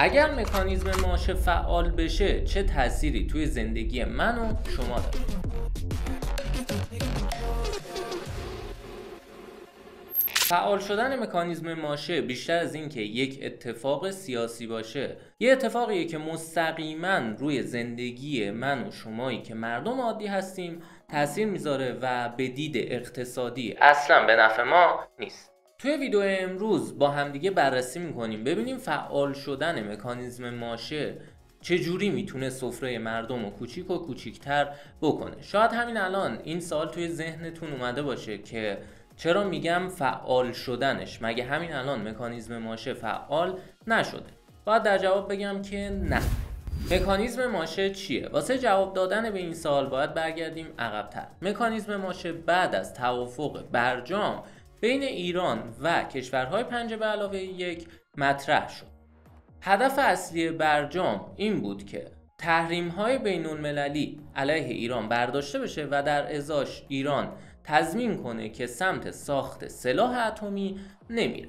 اگر مکانیزم ماشه فعال بشه چه تأثیری توی زندگی من و شما داره؟ فعال شدن مکانیزم ماشه بیشتر از این که یک اتفاق سیاسی باشه، یه اتفاقیه که مستقیما روی زندگی من و شمایی که مردم عادی هستیم تأثیر میذاره و به دید اقتصادی اصلا به نفع ما نیست. توی ویدیو امروز با همدیگه بررسی میکنیم ببینیم فعال شدن مکانیزم ماشه چجوری میتونه سفره مردم رو کوچیک و کوچیکتر بکنه. شاید همین الان این سوال توی ذهنتون اومده باشه که چرا میگم فعال شدنش، مگه همین الان مکانیزم ماشه فعال نشده؟ باید در جواب بگم که نه. مکانیزم ماشه چیه؟ واسه جواب دادن به این سوال باید برگردیم عقب‌تر. مکانیزم ماشه بعد از توافق برجام بین ایران و کشورهای 5+1 مطرح شد. هدف اصلی برجام این بود که تحریم‌های بین‌المللی علیه ایران برداشته بشه و در ازاش ایران تضمین کنه که سمت ساخت سلاح اتمی نمیره.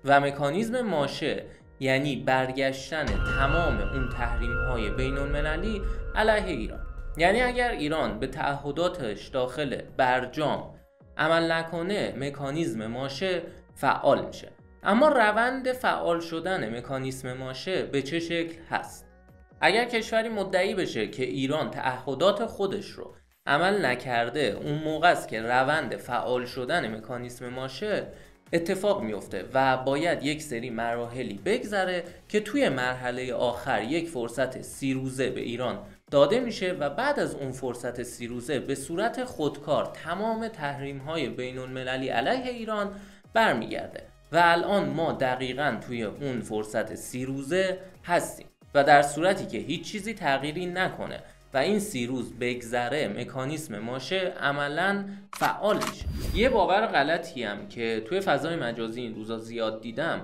و مکانیزم ماشه یعنی برگشتن تمام اون تحریم‌های بین‌المللی علیه ایران. یعنی اگر ایران به تعهداتش داخل برجام عمل نکنه مکانیزم ماشه فعال میشه. اما روند فعال شدن مکانیزم ماشه به چه شکل هست؟ اگر کشوری مدعی بشه که ایران تعهدات خودش رو عمل نکرده، اون موقع است که روند فعال شدن مکانیزم ماشه اتفاق میفته و باید یک سری مراحلی بگذره که توی مرحله آخر یک فرصت 30 روزه به ایران داده میشه و بعد از اون فرصت 30 روزه به صورت خودکار تمام تحریم‌های بین‌المللی علیه ایران برمیگرده. و الان ما دقیقاً توی اون فرصت 30 روزه هستیم و در صورتی که هیچ چیزی تغییری نکنه و این 30 روز بگذره مکانیزم ماشه عملاً فعال میشه. یه باور غلطی هم که توی فضای مجازی این روزا زیاد دیدم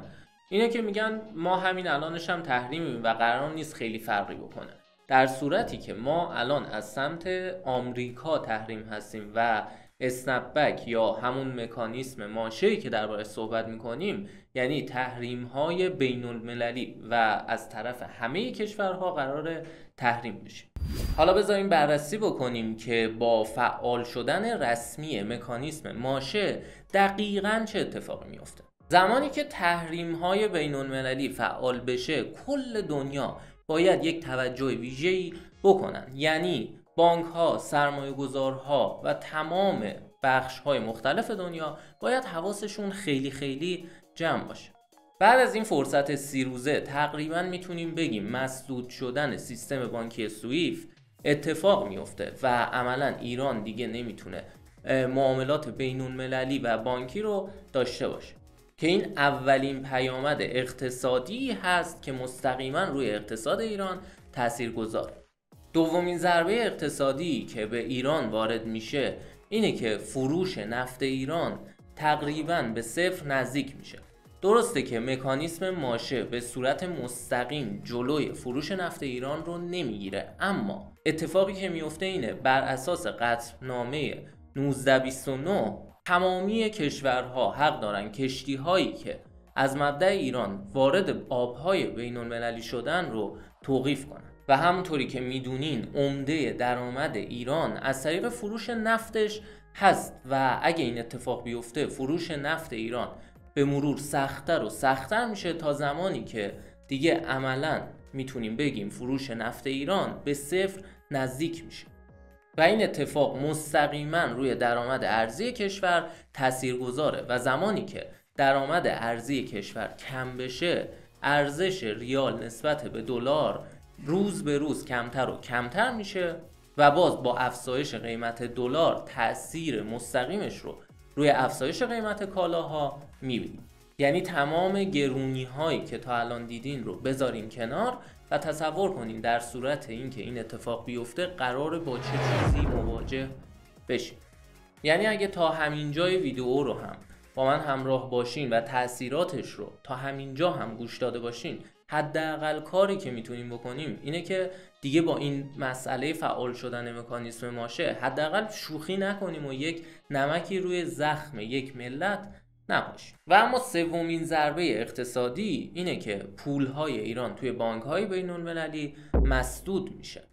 اینه که میگن ما همین الانش هم تحریمیم و قرار نیست خیلی فرقی بکنه، در صورتی که ما الان از سمت آمریکا تحریم هستیم و اسنپ بک یا همون مکانیزم ماشه‌ای که دربارش صحبت میکنیم یعنی تحریم‌های بین‌المللی و از طرف همه کشورها قرار تحریم بشه. حالا بذاریم بررسی بکنیم که با فعال شدن رسمی مکانیزم ماشه دقیقاً چه اتفاقی میفته. زمانی که تحریم‌های بین‌المللی فعال بشه کل دنیا باید یک توجه ویژه‌ای بکنن، یعنی بانک‌ها، سرمایه‌گذارها و تمام بخش‌های مختلف دنیا باید حواسشون خیلی جمع باشه. بعد از این فرصت 30 روزه تقریباً میتونیم بگیم مسدود شدن سیستم بانکی سویفت اتفاق میفته و عملاً ایران دیگه نمیتونه معاملات بین‌المللی و بانکی رو داشته باشه که این اولین پیامد اقتصادی هست که مستقیما روی اقتصاد ایران تاثیرگذاره. دومین ضربه اقتصادی که به ایران وارد میشه اینه که فروش نفت ایران تقریبا به صفر نزدیک میشه. درسته که مکانیزم ماشه به صورت مستقیم جلوی فروش نفت ایران رو نمیگیره، اما اتفاقی که میفته اینه بر اساس قطعنامه 1929 تمامی کشورها حق دارن کشتی هایی که از مبدأ ایران وارد آبهای بین المللی شدن رو توقیف کنن و همونطوری که میدونین عمده درآمد ایران از طریق فروش نفتش هست و اگه این اتفاق بیفته فروش نفت ایران به مرور سخت‌تر و سخت‌تر میشه تا زمانی که دیگه عملاً میتونیم بگیم فروش نفت ایران به صفر نزدیک میشه و این اتفاق مستقیما روی درآمد ارزی کشور تاثیرگذاره و زمانی که درآمد ارزی کشور کم بشه ارزش ریال نسبت به دلار روز به روز کمتر و کمتر میشه و باز با افزایش قیمت دلار تأثیر مستقیمش رو روی افزایش قیمت کالاها میبینیم. یعنی تمام گرونی هایی که تا الان دیدین رو بذارین کنار و تصور کنین در صورت اینکه این اتفاق بیفته قراره با چه چیزی مواجه بشین. یعنی اگه تا همین جای ویدیو رو هم با من همراه باشین و تأثیراتش رو تا همین جا هم گوش داده باشین، حداقل کاری که میتونیم بکنیم اینه که دیگه با این مسئله فعال شدن مکانیزم ماشه حداقل شوخی نکنیم و یک نمکی روی زخم یک ملت نباشیم. و اما سومین ضربه اقتصادی اینه که پولهای ایران توی بانک‌های بین‌المللی مسدود میشه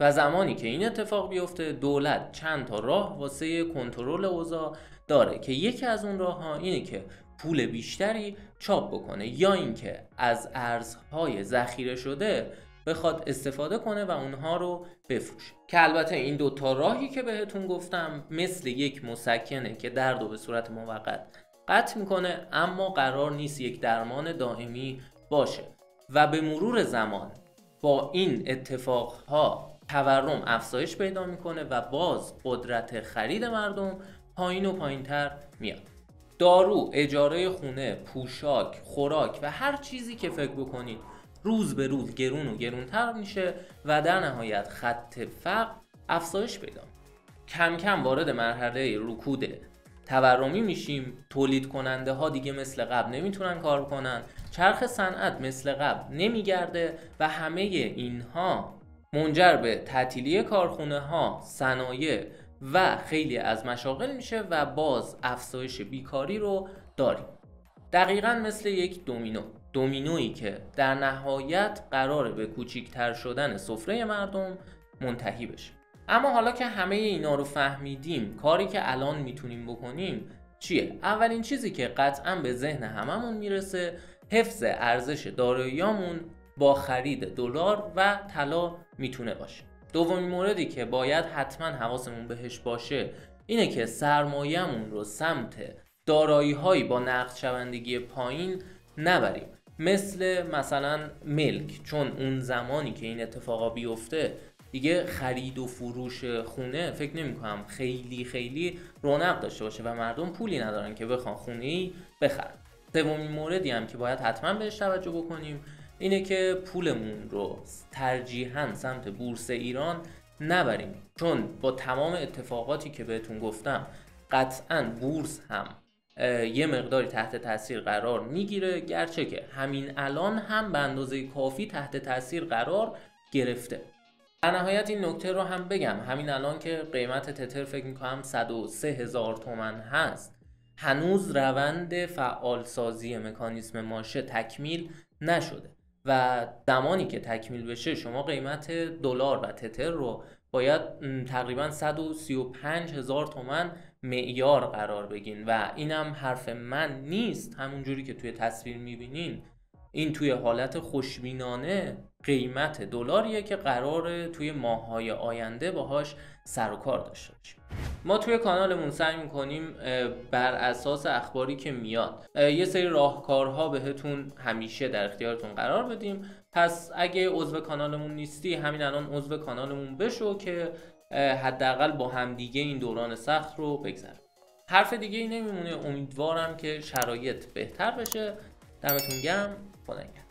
و زمانی که این اتفاق بیفته دولت چند تا راه واسه کنترل اوضاع داره که یکی از اون راه‌ها اینه که پول بیشتری چاپ بکنه یا اینکه از ارزهای ذخیره شده بخواد استفاده کنه و اونها رو بفروشه. که البته این دوتا راهی که بهتون گفتم مثل یک مسکنه که درد رو به صورت موقت قطع میکنه، اما قرار نیست یک درمان دائمی باشه و به مرور زمان با این اتفاقها تورم افزایش پیدا میکنه و باز قدرت خرید مردم پایین و پایینتر میاد. دارو، اجاره خونه، پوشاک، خوراک و هر چیزی که فکر بکنید روز به روز گرون و گرونتر میشه و در نهایت خط فقر افزایش پیدا میکنه. کم کم وارد مرحله رکود تورمی میشیم. تولید کننده ها دیگه مثل قبل نمیتونن کار کنن، چرخ صنعت مثل قبل نمیگرده و همه اینها منجر به تعطیلی کارخونه ها، صنایع و خیلی از مشاغل میشه و باز افزایش بیکاری رو داریم. دقیقاً مثل یک دومینویی که در نهایت قراره به کوچیک‌تر شدن سفره مردم منتهی بشه. اما حالا که همه اینا رو فهمیدیم، کاری که الان میتونیم بکنیم چیه؟ اولین چیزی که قطعاً به ذهن هممون میرسه حفظ ارزش داراییامون با خرید دلار و طلا میتونه باشه. دومین موردی که باید حتما حواسمون بهش باشه اینه که سرمایه‌مون رو سمت دارایی‌هایی با نقد شوندگی پایین نبریم، مثلا ملک، چون اون زمانی که این اتفاقا بیفته دیگه خرید و فروش خونه فکر نمی‌کنم خیلی رونق داشته باشه و مردم پولی ندارن که بخوان خونه‌ای بخرن. سومین موردی هم که باید حتما بهش توجه بکنیم اینه که پولمون رو ترجیحاً سمت بورس ایران نبریم، چون با تمام اتفاقاتی که بهتون گفتم قطعاً بورس هم یه مقداری تحت تاثیر قرار میگیره، گرچه که همین الان هم به اندازه کافی تحت تاثیر قرار گرفته. در نهایت این نکته رو هم بگم، همین الان که قیمت تتر فکر میکنم 103,000 تومان هست، هنوز روند فعالسازی مکانیزم ماشه تکمیل نشده و زمانی که تکمیل بشه شما قیمت دلار و تتر رو باید تقریبا 135,000 تومان معیار قرار بگین و اینم حرف من نیست، همون جوری که توی تصویر میبینین این توی حالت خوشبینانه قیمت دلاریه که قراره توی ماه‌های آینده باهاش سر و کار داشته باشیم. ما توی کانالمون سعی می‌کنیم بر اساس اخباری که میاد یه سری راهکارها بهتون همیشه در اختیارتون قرار بدیم. پس اگه عضو کانالمون نیستی همین الان عضو کانالمون بشو که حداقل با همدیگه این دوران سخت رو بگذرونیم. حرف دیگه ای نمیمونه، امیدوارم که شرایط بهتر بشه. دمتون گرم. خدا نگهدار.